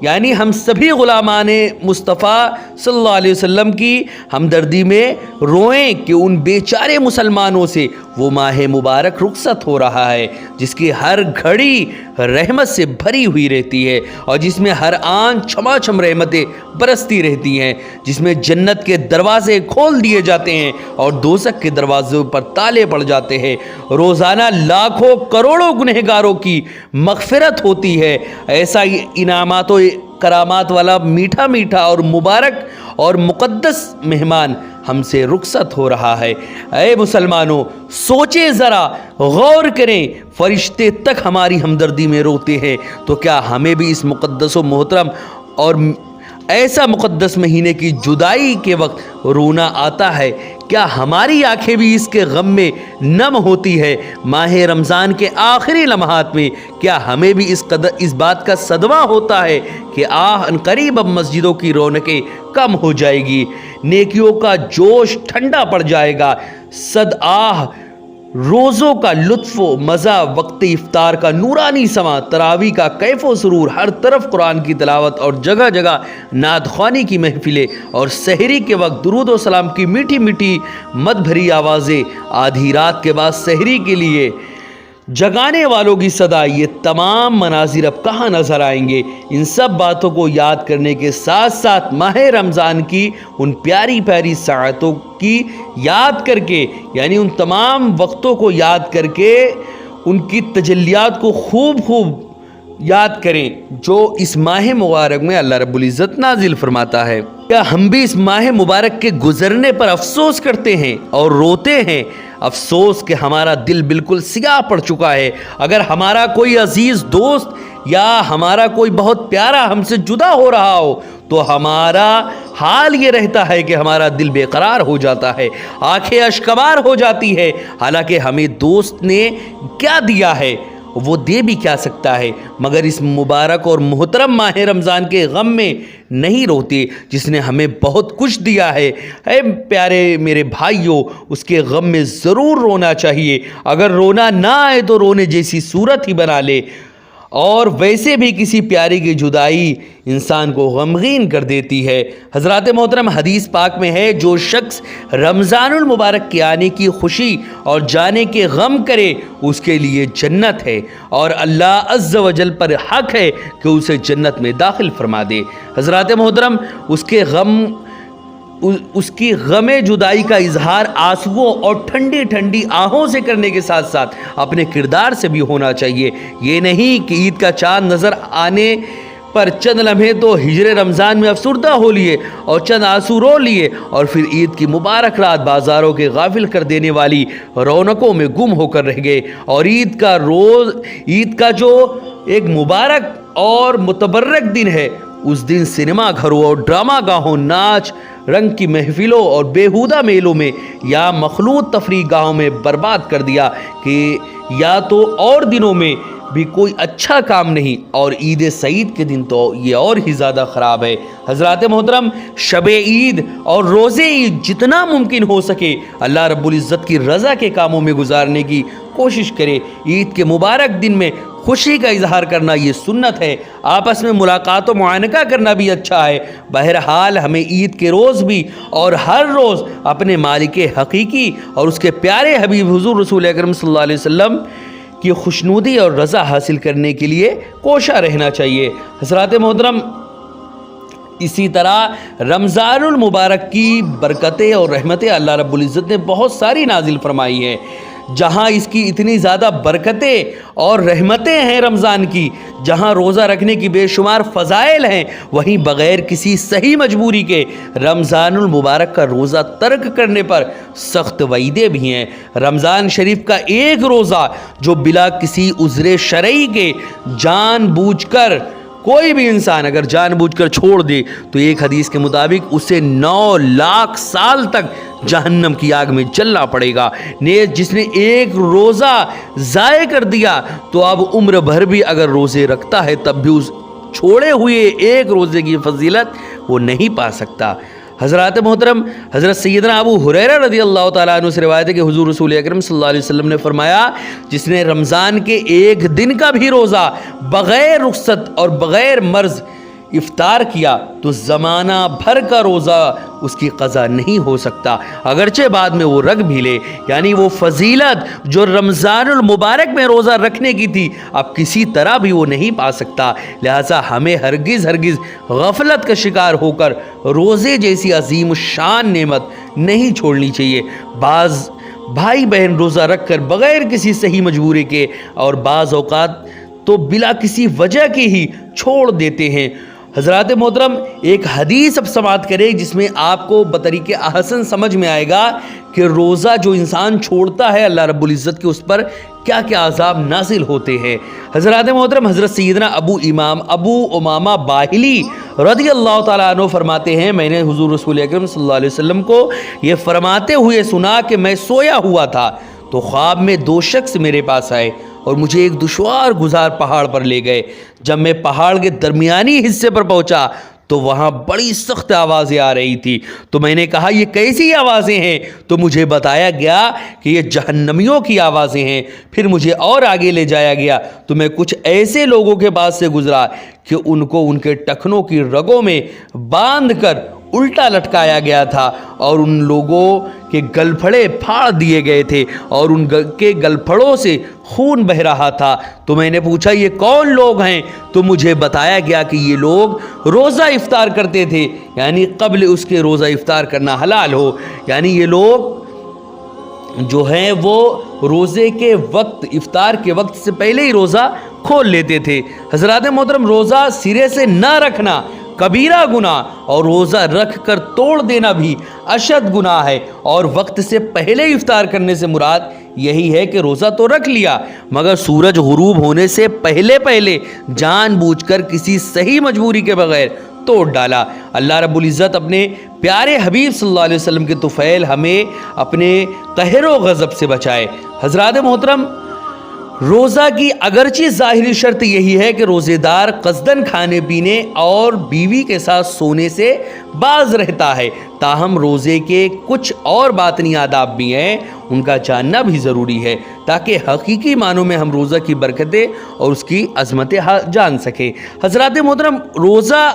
یعنی ہم سبھی غلامان مصطفیٰ صلی اللہ علیہ وسلم کی ہمدردی میں روئیں کہ ان بیچارے مسلمانوں سے وہ ماہ مبارک رخصت ہو رہا ہے جس کی ہر گھڑی رحمت سے بھری ہوئی رہتی ہے اور جس میں ہر آن چھما چھم رحمتیں برستی رہتی ہیں، جس میں جنت کے دروازے کھول دیے جاتے ہیں اور دوزخ کے دروازوں پر تالے پڑ جاتے ہیں، روزانہ لاکھوں کروڑوں گنہگاروں کی مغفرت ہوتی ہے۔ ایسا انعامات و کرامات والا میٹھا میٹھا اور مبارک اور مقدس مہمان ہم سے رخصت ہو رہا ہے۔ اے مسلمانوں، سوچیں ذرا، غور کریں، فرشتے تک ہماری ہمدردی میں روتے ہیں تو کیا ہمیں بھی اس مقدس و محترم اور ایسا مقدس مہینے کی جدائی کے وقت رونا آتا ہے؟ کیا ہماری آنکھیں بھی اس کے غم میں نم ہوتی ہے؟ ماہ رمضان کے آخری لمحات میں کیا ہمیں بھی اس بات کا صدمہ ہوتا ہے کہ عنقریب اب مسجدوں کی رونقیں کم ہو جائے گی، نیکیوں کا جوش ٹھنڈا پڑ جائے گا، روزوں کا لطف و مزہ، وقت افطار کا نورانی سماں، تراویح کا کیف و سرور، ہر طرف قرآن کی تلاوت اور جگہ جگہ نعت خوانی کی محفلیں، اور سحری کے وقت درود و سلام کی میٹھی میٹھی مد بھری آوازیں، آدھی رات کے بعد سحری کے لیے جگانے والوں کی صدا، یہ تمام مناظر اب کہاں نظر آئیں گے؟ ان سب باتوں کو یاد کرنے کے ساتھ ساتھ ماہ رمضان کی ان پیاری پیاری ساعتوں کی یاد کر کے، یعنی ان تمام وقتوں کو یاد کر کے ان کی تجلیات کو خوب یاد کریں جو اس ماہ مبارک میں اللہ رب العزت نازل فرماتا ہے۔ کیا ہم بھی اس ماہ مبارک کے گزرنے پر افسوس کرتے ہیں اور روتے ہیں؟ افسوس کہ ہمارا دل بالکل سیاہ پڑ چکا ہے۔ اگر ہمارا کوئی عزیز دوست یا ہمارا کوئی بہت پیارا ہم سے جدا ہو رہا ہو تو ہمارا حال یہ رہتا ہے کہ ہمارا دل بے قرار ہو جاتا ہے، آنکھیں اشکبار ہو جاتی ہے، حالانکہ ہمیں دوست نے کیا دیا ہے وہ دے بھی کیا سکتا ہے، مگر اس مبارک اور محترم ماہ رمضان کے غم میں نہیں روتے جس نے ہمیں بہت کچھ دیا ہے۔ اے پیارے میرے بھائیوں، اس کے غم میں ضرور رونا چاہیے، اگر رونا نہ آئے تو رونے جیسی صورت ہی بنا لے، اور ویسے بھی کسی پیاری کی جدائی انسان کو غمگین کر دیتی ہے۔ حضرات محترم، حدیث پاک میں ہے جو شخص رمضان المبارک کے آنے کی خوشی اور جانے کے غم کرے اس کے لیے جنت ہے، اور اللہ عز و جل پر حق ہے کہ اسے جنت میں داخل فرما دے۔ حضرات محترم، اس کی غم جدائی کا اظہار آنسوؤں اور ٹھنڈی ٹھنڈی آہوں سے کرنے کے ساتھ ساتھ اپنے کردار سے بھی ہونا چاہیے۔ یہ نہیں کہ عید کا چاند نظر آنے پر چند لمحے تو ہجر رمضان میں افسردہ ہو لیے اور چند آنسو رو لیے اور پھر عید کی مبارک رات بازاروں کے غافل کر دینے والی رونقوں میں گم ہو کر رہ گئے، اور عید کا جو ایک مبارک اور متبرک دن ہے اس دن سنیما گھروں اور ڈرامہ گاہوں، ناچ رنگ کی محفلوں اور بیہودہ میلوں میں یا مخلوط تفریح گاہوں میں برباد کر دیا کہ یا تو اور دنوں میں بھی کوئی اچھا کام نہیں، اور عید سعید کے دن تو یہ اور ہی زیادہ خراب ہے۔ حضرات محترم، شب عید اور روزے عید جتنا ممکن ہو سکے اللہ رب العزت کی رضا کے کاموں میں گزارنے کی کوشش کرے۔ عید کے مبارک دن میں خوشی کا اظہار کرنا یہ سنت ہے، آپس میں ملاقات و معانقہ کرنا بھی اچھا ہے۔ بہرحال ہمیں عید کے روز بھی اور ہر روز اپنے مالک حقیقی اور اس کے پیارے حبیب حضور رسول اکرم صلی اللہ علیہ وسلم کی خوشنودی اور رضا حاصل کرنے کے لیے کوشاں رہنا چاہیے۔ حضرات محترم، اسی طرح رمضان المبارک کی برکتیں اور رحمتیں اللہ رب العزت نے بہت ساری نازل فرمائی ہیں۔ جہاں اس کی اتنی زیادہ برکتیں اور رحمتیں ہیں رمضان کی، جہاں روزہ رکھنے کی بے شمار فضائل ہیں، وہیں بغیر کسی صحیح مجبوری کے رمضان المبارک کا روزہ ترک کرنے پر سخت وعیدیں بھی ہیں۔ رمضان شریف کا ایک روزہ جو بلا کسی عذر شرعی کے جان بوجھ کر کوئی بھی انسان اگر جان بوجھ کر چھوڑ دے تو ایک حدیث کے مطابق اسے 9 لاکھ سال تک جہنم کی آگ میں جلنا پڑے گا۔ نیز جس نے ایک روزہ ضائع کر دیا تو اب عمر بھر بھی اگر روزے رکھتا ہے تب بھی اس چھوڑے ہوئے ایک روزے کی فضیلت وہ نہیں پا سکتا۔ حضرات محترم، حضرت سیدنا ابو ہریرہ رضی اللہ تعالیٰ عنہ سے روایت ہے کہ حضور رسول اکرم صلی اللہ علیہ وسلم نے فرمایا، جس نے رمضان کے ایک دن کا بھی روزہ بغیر رخصت اور بغیر مرض افطار کیا تو زمانہ بھر کا روزہ اس کی قضا نہیں ہو سکتا، اگرچہ بعد میں وہ رکھ بھی لے۔ یعنی وہ فضیلت جو رمضان المبارک میں روزہ رکھنے کی تھی اب کسی طرح بھی وہ نہیں پا سکتا۔ لہٰذا ہمیں ہرگز غفلت کا شکار ہو کر روزے جیسی عظیم الشان نعمت نہیں چھوڑنی چاہیے۔ بعض بھائی بہن روزہ رکھ کر بغیر کسی صحیح مجبوری کے اور بعض اوقات تو بلا کسی وجہ کے ہی چھوڑ دیتے ہیں۔ حضرات محترم، ایک حدیث اب سماعت کرے جس میں آپ کو بطریق احسن سمجھ میں آئے گا کہ روزہ جو انسان چھوڑتا ہے اللہ رب العزت کے اس پر کیا کیا عذاب نازل ہوتے ہیں۔ حضرات محترم، حضرت سیدنا ابو امامہ باہلی رضی اللہ تعالیٰ عنہ فرماتے ہیں، میں نے حضور رسول اکرم صلی اللہ علیہ وسلم کو یہ فرماتے ہوئے سنا کہ میں سویا ہوا تھا تو خواب میں 2 شخص میرے پاس آئے اور مجھے ایک دشوار گزار پہاڑ پر لے گئے۔ جب میں پہاڑ کے درمیانی حصے پر پہنچا تو وہاں بڑی سخت آوازیں آ رہی تھی، تو میں نے کہا یہ کیسی آوازیں ہیں؟ تو مجھے بتایا گیا کہ یہ جہنمیوں کی آوازیں ہیں۔ پھر مجھے اور آگے لے جایا گیا تو میں کچھ ایسے لوگوں کے پاس سے گزرا کہ ان کو ان کے ٹخنوں کی رگوں میں باندھ کر الٹا لٹکایا گیا تھا اور ان لوگوں کے گلپھڑے پھاڑ دیے گئے تھے اور ان کے گلپھڑوں سے خون بہ رہا تھا۔ تو میں نے پوچھا یہ کون لوگ ہیں؟ تو مجھے بتایا گیا کہ یہ لوگ روزہ افطار کرتے تھے، یعنی قبل اس کے روزہ افطار کرنا حلال ہو، یعنی یہ لوگ جو ہیں وہ روزے کے وقت، افطار کے وقت سے پہلے ہی روزہ کھول لیتے تھے۔ حضرات محترم، روزہ سرے سے نہ رکھنا کبیرہ گناہ اور روزہ رکھ کر توڑ دینا بھی اشد گناہ ہے، اور وقت سے پہلے افطار کرنے سے مراد یہی ہے کہ روزہ تو رکھ لیا مگر سورج غروب ہونے سے پہلے جان بوجھ کر کسی صحیح مجبوری کے بغیر توڑ ڈالا۔ اللہ رب العزت اپنے پیارے حبیب صلی اللہ علیہ وسلم کے طفیل ہمیں اپنے قہر و غضب سے بچائے۔ حضرات محترم، روزہ کی اگرچہ ظاہری شرط یہی ہے کہ روزے دار قصدن کھانے پینے اور بیوی کے ساتھ سونے سے باز رہتا ہے، تاہم روزے کے کچھ اور باطنی آداب بھی ہیں، ان کا جاننا بھی ضروری ہے تاکہ حقیقی معنوں میں ہم روزہ کی برکتیں اور اس کی عظمتیں جان سکیں۔ حضرات محترم، روزہ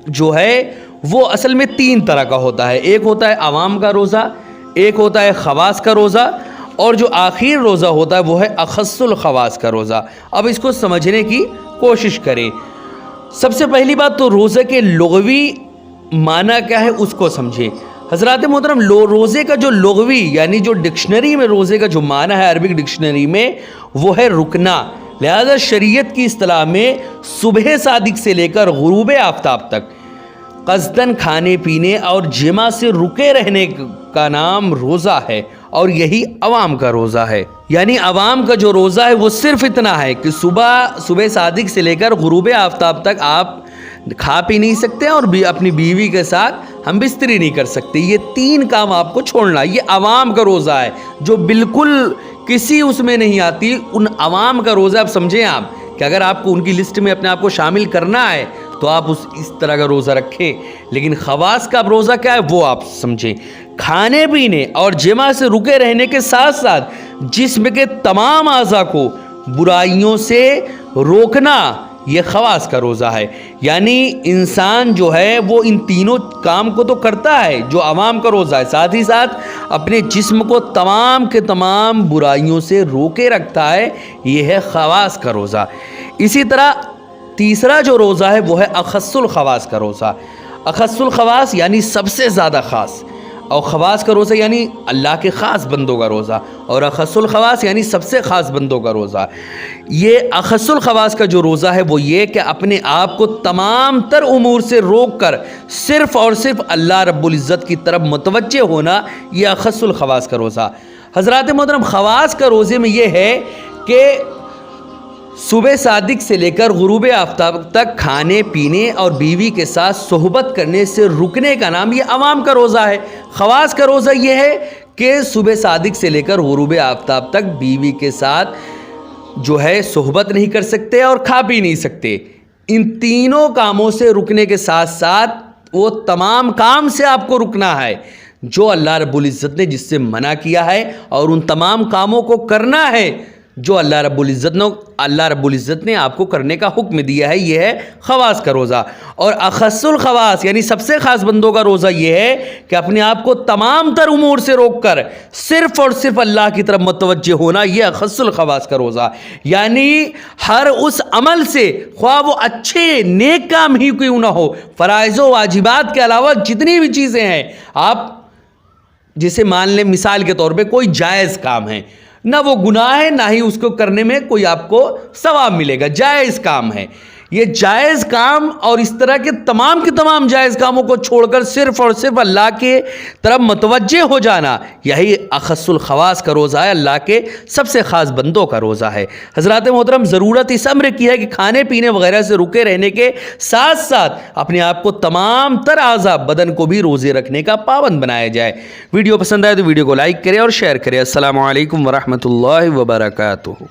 جو ہے وہ اصل میں 3 طرح کا ہوتا ہے۔ ایک ہوتا ہے عوام کا روزہ، ایک ہوتا ہے خواص کا روزہ، اور جو آخر روزہ ہوتا ہے وہ ہے اخص الخواص کا روزہ۔ اب اس کو سمجھنے کی کوشش کریں۔ سب سے پہلی بات تو روزے کے لغوی معنی کیا ہے اس کو سمجھیں۔ حضرات محترم، روزے کا جو لغوی یعنی جو ڈکشنری میں روزے کا جو معنی ہے عربک ڈکشنری میں وہ ہے رکنا۔ لہذا شریعت کی اصطلاح میں صبح صادق سے لے کر غروب آفتاب تک قصدن کھانے پینے اور جمع سے رکے رہنے کا نام روزہ ہے، اور یہی عوام کا روزہ ہے۔ یعنی عوام کا جو روزہ ہے وہ صرف اتنا ہے کہ صبح صادق سے لے کر غروب آفتاب تک آپ کھا پی نہیں سکتے اور بھی اپنی بیوی کے ساتھ ہم بستری نہیں کر سکتے۔ یہ 3 کام آپ کو چھوڑنا، یہ عوام کا روزہ ہے جو بالکل کسی اس میں نہیں آتی۔ ان عوام کا روزہ اب سمجھیں آپ کہ اگر آپ کو ان کی لسٹ میں اپنے آپ کو شامل کرنا ہے تو آپ اس طرح کا روزہ رکھیں، لیکن خواص کا روزہ کیا ہے وہ آپ سمجھیں۔ کھانے پینے اور جمع سے رکے رہنے کے ساتھ ساتھ جسم کے تمام اعضاء کو برائیوں سے روکنا، یہ خواص کا روزہ ہے۔ یعنی انسان جو ہے وہ ان تینوں کام کو تو کرتا ہے جو عوام کا روزہ ہے، ساتھ ہی ساتھ اپنے جسم کو تمام کے تمام برائیوں سے روکے رکھتا ہے، یہ ہے خواص کا روزہ۔ اسی طرح تیسرا جو روزہ ہے وہ ہے اخص الخواص کا روزہ۔ اخص الخواص یعنی سب سے زیادہ خاص، اور خواص کا روزہ یعنی اللہ کے خاص بندوں کا روزہ، اور اخص الخواص یعنی سب سے خاص بندوں کا روزہ۔ یہ اخص الخواص کا جو روزہ ہے وہ یہ کہ اپنے آپ کو تمام تر امور سے روک کر صرف اور صرف اللہ رب العزت کی طرف متوجہ ہونا، یہ اخص الخواص کا روزہ۔ حضرات محترم، خواص کا روزے میں یہ ہے کہ صبح صادق سے لے کر غروب آفتاب تک کھانے پینے اور بیوی کے ساتھ صحبت کرنے سے رکنے کا نام یہ عوام کا روزہ ہے۔ خواص کا روزہ یہ ہے کہ صبح صادق سے لے کر غروب آفتاب تک بیوی کے ساتھ جو ہے صحبت نہیں کر سکتے اور کھا پی نہیں سکتے۔ ان تینوں کاموں سے رکنے کے ساتھ ساتھ وہ تمام کام سے آپ کو رکنا ہے جو اللہ رب العزت نے جس سے منع کیا ہے، اور ان تمام کاموں کو کرنا ہے جو اللہ رب العزت نے آپ کو کرنے کا حکم دیا ہے، یہ ہے خواص کا روزہ۔ اور اخص الخواص یعنی سب سے خاص بندوں کا روزہ یہ ہے کہ اپنے آپ کو تمام تر امور سے روک کر صرف اور صرف اللہ کی طرف متوجہ ہونا، یہ اخص الخواص کا روزہ، یعنی ہر اس عمل سے، خواہ وہ اچھے نیک کام ہی کیوں نہ ہو، فرائض و واجبات کے علاوہ جتنی بھی چیزیں ہیں، آپ جسے مان لیں مثال کے طور پہ کوئی جائز کام ہے، نہ وہ گناہ ہے، نہ ہی اس کو کرنے میں کوئی آپ کو ثواب ملے گا، جائز کام ہے، یہ جائز کام اور اس طرح کے تمام جائز کاموں کو چھوڑ کر صرف اور صرف اللہ کے طرف متوجہ ہو جانا، یہی اخص الخواص کا روزہ ہے، اللہ کے سب سے خاص بندوں کا روزہ ہے۔ حضرات محترم، ضرورت اس امر کی ہے کہ کھانے پینے وغیرہ سے رکے رہنے کے ساتھ ساتھ اپنے آپ کو تمام تر اعضاء بدن کو بھی روزے رکھنے کا پابند بنایا جائے۔ ویڈیو پسند آئے تو ویڈیو کو لائک کریں اور شیئر کریں۔ السلام علیکم ورحمۃ اللہ وبرکاتہ۔